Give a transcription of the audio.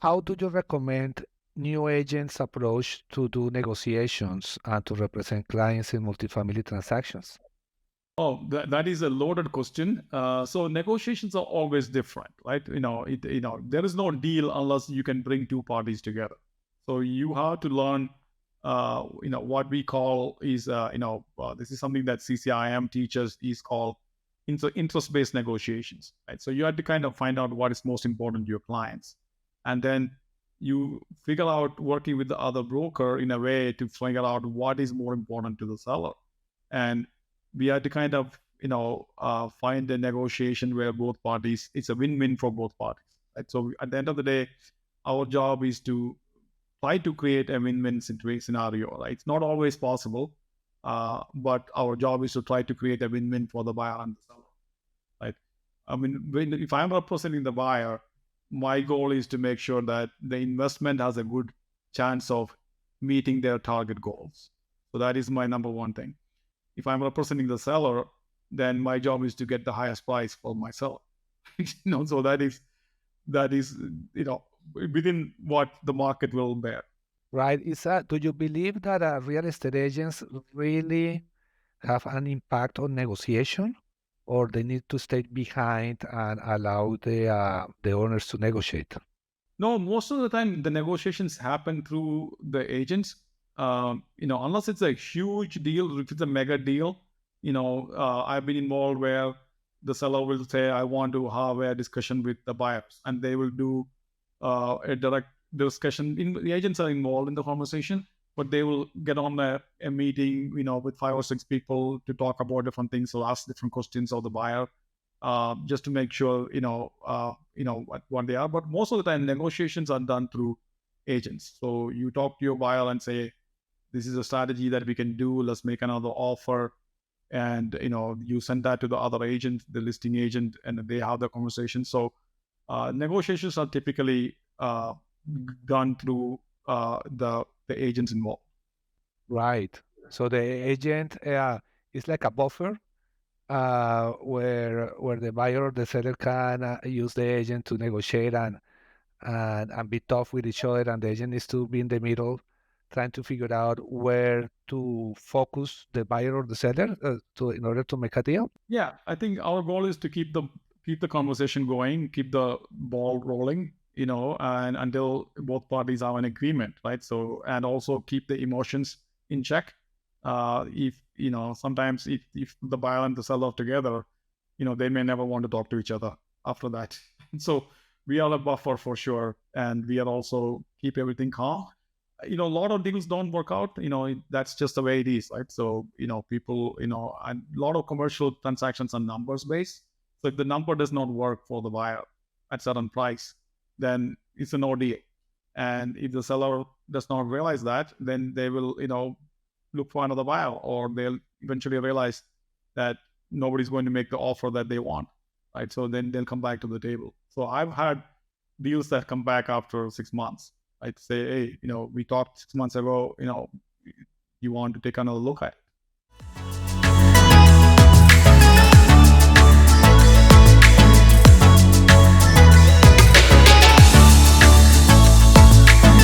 How do you recommend new agents approach to do negotiations and to represent clients in multifamily transactions? Oh, that is a loaded question. So negotiations are always different, right? There is no deal unless you can bring two parties together. So you have to learn, what we call is, this is something that CCIM teaches is called interest-based negotiations, right? So you have to kind of find out what is most important to your clients, and then you figure out working with the other broker in a way to figure out what is more important to the seller. And we had to kind of find a negotiation where both parties, it's a win-win for both parties, right? So at the end of the day, our job is to try to create a win-win scenario, right? It's not always possible, but our job is to try to create a win-win for the buyer and the seller, right? I mean, if I'm representing the buyer, my goal is to make sure that the investment has a good chance of meeting their target goals. So that is my number one thing. If I'm representing the seller, then my job is to get the highest price for my seller. So that is within what the market will bear. Right. Do you believe that real estate agents really have an impact on negotiation, or they need to stay behind and allow the owners to negotiate? No, most of the time the negotiations happen through the agents. Unless it's a huge deal, if it's a mega deal, I've been involved where the seller will say, "I want to have a discussion with the buyers," and they will do a direct discussion. The agents are involved in the conversation, but they will get on a meeting, with 5 or 6 people to talk about different things or ask different questions of the buyer, just to make sure, what they are. But most of the time, negotiations are done through agents. So you talk to your buyer and say, "This is a strategy that we can do. Let's make another offer." And, you send that to the other agent, the listing agent, and they have the conversation. So negotiations are typically done through the agents involved. Right. So the agent is like a buffer where the buyer or the seller can use the agent to negotiate and be tough with each other, and the agent needs to be in the middle, trying to figure out where to focus the buyer or the seller to in order to make a deal. Yeah, I think our goal is to keep the conversation going, keep the ball rolling, and until both parties are in agreement, right? So, and also keep the emotions in check. If sometimes if the buyer and the seller are together, they may never want to talk to each other after that. So we are a buffer for sure, and we are also keep everything calm. A lot of deals don't work out. That's just the way it is, right? So people, and a lot of commercial transactions are numbers based. So if the number does not work for the buyer at certain price, then it's a no deal. And if the seller does not realize that, then they will look for another buyer, or they'll eventually realize that nobody's going to make the offer that they want, right? So then they'll come back to the table. So I've had deals that come back after 6 months. I'd say, "Hey, we talked 6 months ago, you want to take another look at it."